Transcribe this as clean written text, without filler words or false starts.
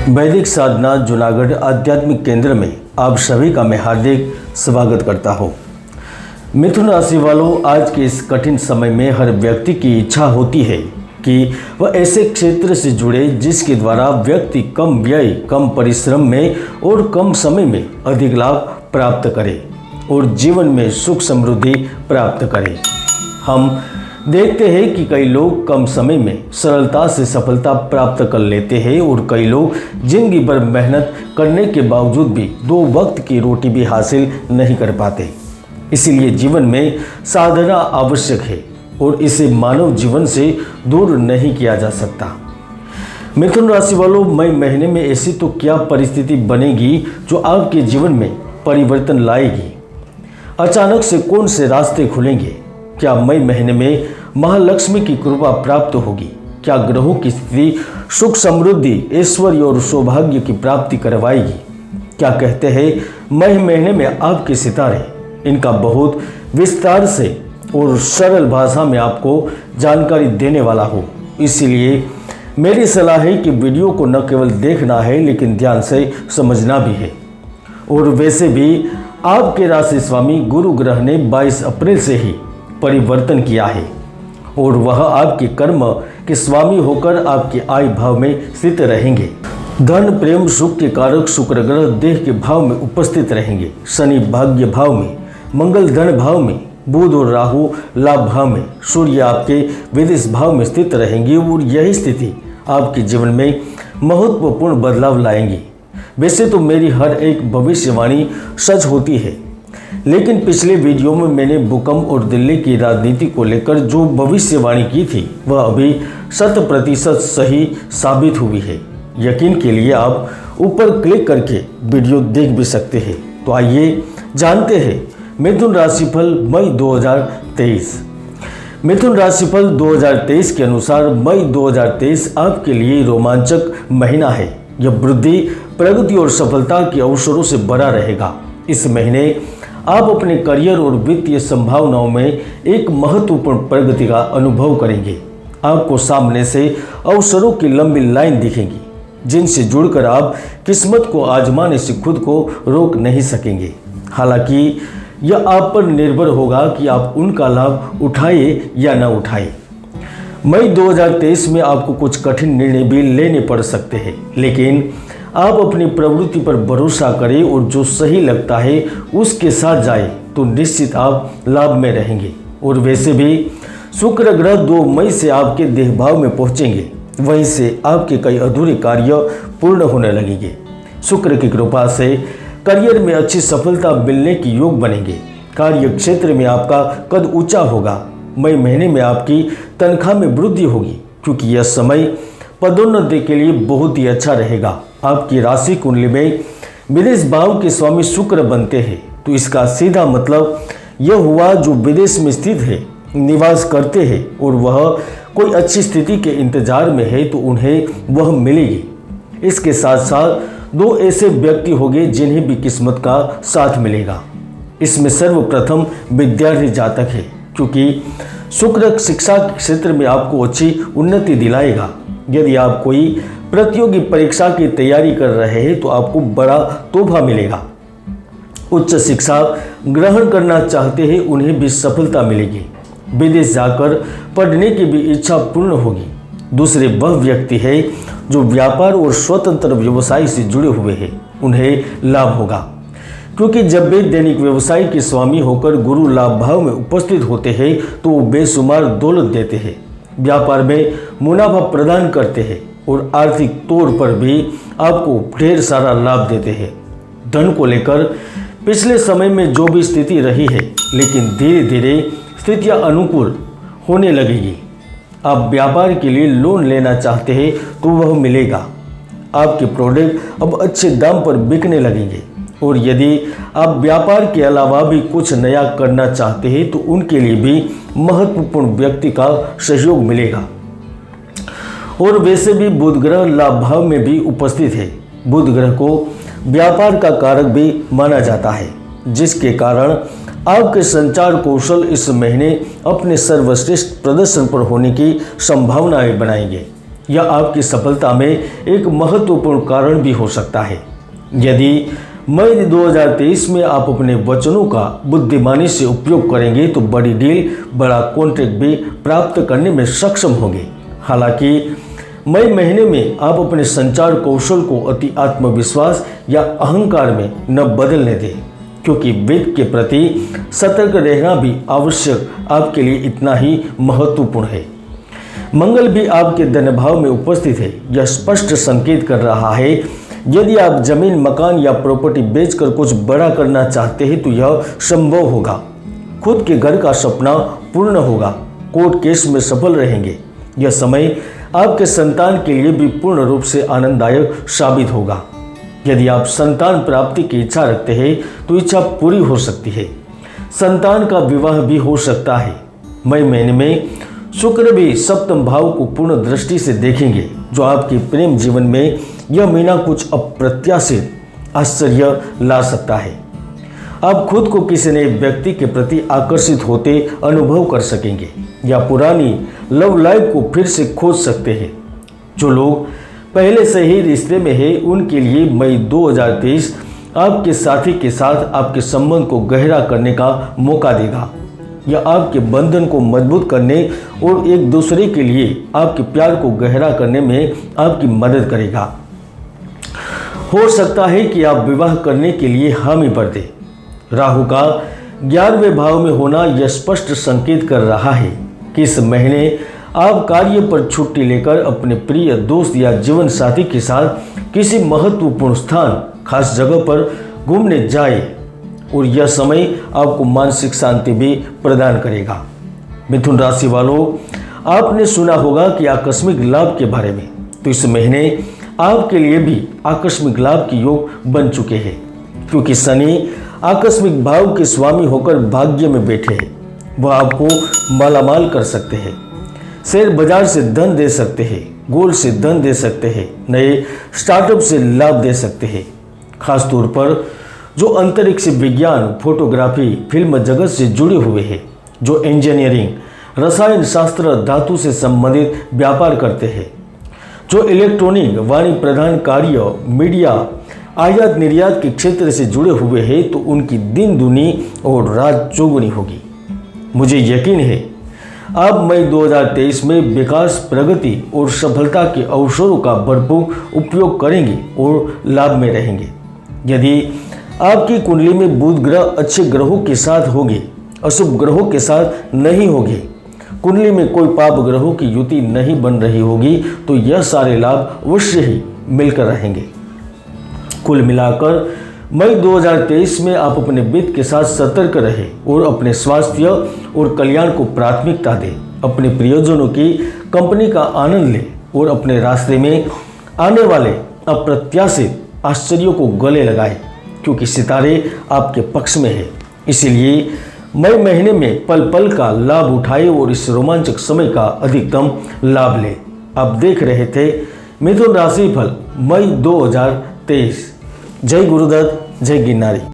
वैदिक साधना जूनागढ़ आध्यात्मिक केंद्र में आप सभी का मैं हार्दिक स्वागत करता हूँ। मिथुन राशि वालों, आज के इस कठिन समय में हर व्यक्ति की इच्छा होती है कि वह ऐसे क्षेत्र से जुड़े जिसके द्वारा व्यक्ति कम व्यय, कम परिश्रम में और कम समय में अधिक लाभ प्राप्त करे और जीवन में सुख समृद्धि प्राप्त करे। हम देखते हैं कि कई लोग कम समय में सरलता से सफलता प्राप्त कर लेते हैं और कई लोग जिंदगी भर मेहनत करने के बावजूद भी दो वक्त की रोटी भी हासिल नहीं कर पाते। इसीलिए जीवन में साधना आवश्यक है और इसे मानव जीवन से दूर नहीं किया जा सकता। मिथुन राशि वालों, मई महीने में ऐसी तो क्या परिस्थिति बनेगी जो आपके जीवन में परिवर्तन लाएगी। अचानक से कौन से रास्ते खुलेंगे। क्या मई महीने में महालक्ष्मी की कृपा प्राप्त होगी। क्या ग्रहों की स्थिति सुख समृद्धि ऐश्वर्य और सौभाग्य की प्राप्ति करवाएगी। क्या कहते हैं मई महीने में आपके सितारे, इनका बहुत विस्तार से और सरल भाषा में आपको जानकारी देने वाला हो। इसीलिए मेरी सलाह है कि वीडियो को न केवल देखना है लेकिन ध्यान से समझना भी है। और वैसे भी आपके राशि स्वामी गुरु ग्रह ने 22 अप्रैल से ही परिवर्तन किया है और वह आपके कर्म के स्वामी होकर आपके आय भाव में स्थित रहेंगे। धन प्रेम सुख के कारक शुक्र ग्रह देह के भाव में उपस्थित रहेंगे। शनि भाग्य भाव में, मंगल धन भाव में, बुध और राहु लाभ भाव में, सूर्य आपके विदेश भाव में स्थित रहेंगे और यही स्थिति आपके जीवन में महत्वपूर्ण बदलाव लाएंगी। वैसे तो मेरी हर एक भविष्यवाणी सच होती है, लेकिन पिछले वीडियो में मैंने भूकंप और दिल्ली की राजनीति को लेकर जो भविष्यवाणी की थी वह अभी 100% सही साबित हुई है। यकीन के लिए आप ऊपर क्लिक करके वीडियो देख भी सकते हैं। तो आइए जानते हैं मिथुन राशिफल मई 2023। मिथुन राशिफल 2023 के अनुसार मई 2023 आपके लिए रोमांचक महीना है। यह वृद्धि, प्रगति और सफलता के अवसरों से भरा रहेगा। इस महीने आप अपने करियर और वित्तीय संभावनाओं में एक महत्वपूर्ण प्रगति का अनुभव करेंगे। आपको सामने से अवसरों की लंबी लाइन दिखेगी जिनसे जुड़कर आप किस्मत को आजमाने से खुद को रोक नहीं सकेंगे। हालांकि यह आप पर निर्भर होगा कि आप उनका लाभ उठाए या न उठाए। मई 2023 में आपको कुछ कठिन निर्णय भी लेने पड़ सकते हैं, लेकिन आप अपनी प्रवृत्ति पर भरोसा करें और जो सही लगता है उसके साथ जाए तो निश्चित आप लाभ में रहेंगे। और वैसे भी शुक्र ग्रह 2 मई से आपके देह भाव में पहुंचेंगे, वहीं से आपके कई अधूरे कार्य पूर्ण होने लगेंगे। शुक्र की कृपा से करियर में अच्छी सफलता मिलने की योग बनेंगे। कार्य क्षेत्र में आपका कद ऊंचा होगा। मई महीने में आपकी तनख्वाह में वृद्धि होगी क्योंकि यह समय पदोन्नति के लिए बहुत ही अच्छा रहेगा। आपकी राशि कुंडली में विदेश भाव के स्वामी शुक्र बनते हैं, तो इसका सीधा मतलब यह हुआ जो विदेश में स्थित है, निवास करते हैं और वह कोई अच्छी स्थिति के इंतजार में है तो उन्हें वह मिलेगी। इसके साथ साथ 2 ऐसे व्यक्ति होंगे जिन्हें भी किस्मत का साथ मिलेगा। इसमें सर्वप्रथम विद्यार्थी जातक है क्योंकि शुक्र शिक्षा के क्षेत्र में आपको अच्छी उन्नति दिलाएगा। यदि आप कोई प्रतियोगी परीक्षा की तैयारी कर रहे हैं तो आपको बड़ा तोहफा मिलेगा। उच्च शिक्षा ग्रहण करना चाहते हैं उन्हें भी सफलता मिलेगी। विदेश जाकर पढ़ने की भी इच्छा पूर्ण होगी। दूसरे वह व्यक्ति है जो व्यापार और स्वतंत्र व्यवसाय से जुड़े हुए हैं, उन्हें लाभ होगा क्योंकि जब वे दैनिक व्यवसाय के स्वामी होकर गुरु लाभ भाव में उपस्थित होते हैं तो वो बेशुमार दौलत देते हैं, व्यापार में मुनाफा प्रदान करते हैं और आर्थिक तौर पर भी आपको ढेर सारा लाभ देते हैं। धन को लेकर पिछले समय में जो भी स्थिति रही है, लेकिन धीरे धीरे स्थितियां अनुकूल होने लगेगी। आप व्यापार के लिए लोन लेना चाहते हैं तो वह मिलेगा। आपके प्रोडक्ट अब अच्छे दाम पर बिकने लगेंगे और यदि आप व्यापार के अलावा भी कुछ नया करना चाहते हैं तो उनके लिए भी महत्वपूर्ण व्यक्ति का सहयोग मिलेगा। और वैसे भी बुध ग्रह लाभ भाव में भी उपस्थित है। बुध ग्रह को व्यापार का कारक भी माना जाता है, जिसके कारण आपके संचार कौशल इस महीने अपने सर्वश्रेष्ठ प्रदर्शन पर होने की संभावनाएं बनाएंगे। यह आपकी सफलता में एक महत्वपूर्ण कारण भी हो सकता है। यदि मई 2023 में आप अपने वचनों का बुद्धिमानी से उपयोग करेंगे तो बड़ी डील, बड़ा कॉन्ट्रैक्ट भी प्राप्त करने में सक्षम होंगे। हालांकि मई महीने में आप अपने संचार कौशल को अति आत्मविश्वास या अहंकार में न बदलने दें, क्योंकि वित्त के प्रति सतर्क रहना भी आवश्यक आपके लिए इतना ही महत्वपूर्ण है। मंगल भी आपके धन भाव में उपस्थित है। यह स्पष्ट संकेत कर रहा है यदि आप जमीन, मकान या प्रॉपर्टी बेचकर कुछ बड़ा करना चाहते हैं तो यह संभव होगा। खुद के घर का सपना पूर्ण होगा। कोर्ट केस में सफल रहेंगे। यह समय आपके संतान के लिए भी पूर्ण रूप से आनंददायक साबित होगा। यदि आप संतान प्राप्ति की इच्छा रखते हैं तो इच्छा पूरी हो सकती है। संतान का विवाह भी हो सकता है। मई महीने में शुक्र भी सप्तम भाव को पूर्ण दृष्टि से देखेंगे, जो आपके प्रेम जीवन में यह महीना कुछ अप्रत्याशित आश्चर्य ला सकता है। आप खुद को किसी नए व्यक्ति के प्रति आकर्षित होते अनुभव कर सकेंगे या पुरानी लव लाइफ को फिर से खोज सकते हैं। जो लोग पहले से ही रिश्ते में हैं उनके लिए मई 2023 आपके साथी के साथ आपके संबंध को गहरा करने का मौका देगा। यह आपके बंधन को मजबूत करने और एक दूसरे के लिए आपके प्यार को गहरा करने में आपकी मदद करेगा। हो सकता है कि आप विवाह करने के लिए हामी भर दें। राहु का 11वें भाव में होना यह स्पष्ट संकेत कर रहा है कि इस महीने आप कार्य पर छुट्टी लेकर अपने प्रिय दोस्त या जीवन साथी के साथ किसी महत्वपूर्ण स्थान, खास जगह पर घूमने जाएं और यह समय आपको मानसिक शांति भी प्रदान करेगा। मिथुन राशि वालों, आपने सुना होगा कि आकस्मिक लाभ के बारे में, तो इस महीने आपके लिए भी आकस्मिक लाभ के योग बन चुके हैं, क्योंकि शनि आकस्मिक भाव के स्वामी होकर भाग्य में बैठे हैं। वह आपको मालामाल कर सकते हैं, शेयर बाजार से धन दे सकते हैं, गोल्ड से धन दे सकते हैं, नए स्टार्टअप से लाभ दे सकते हैं। खासतौर पर जो अंतरिक्ष विज्ञान, फोटोग्राफी, फिल्म जगत से जुड़े हुए हैं, जो इंजीनियरिंग, रसायन शास्त्र, धातु से संबंधित व्यापार करते हैं, जो इलेक्ट्रॉनिक, वाणिज्य प्रधान कार्य, मीडिया, आयात निर्यात के क्षेत्र से जुड़े हुए हैं, तो उनकी दिन दुनी और रात चौगुनी होगी। मुझे यकीन है आप मई 2023 में विकास, प्रगति और सफलता के अवसरों का भरपूर उपयोग करेंगे और लाभ में रहेंगे। यदि आपकी कुंडली में बुध ग्रह अच्छे ग्रहों के साथ होंगे, अशुभ ग्रहों के साथ नहीं होंगे, कुंडली में कोई पाप ग्रहों की युति नहीं बन रही होगी, तो यह सारे लाभ अवश्य ही मिलकर रहेंगे। कुल मिलाकर मई 2023 में आप अपने वित्त के साथ सतर्क रहें और अपने स्वास्थ्य और कल्याण को प्राथमिकता दें। अपने प्रियजनों की कंपनी का आनंद लें और अपने रास्ते में आने वाले अप्रत्याशित आश्चर्यों को गले लगाएं, क्योंकि सितारे आपके पक्ष में है। इसीलिए मई महीने में पल पल का लाभ उठाएं और इस रोमांचक समय का अधिकतम लाभ लें। आप देख रहे थे मिथुन राशि फल मई 2023। जय गुरुदत्त, जय गिरनारी।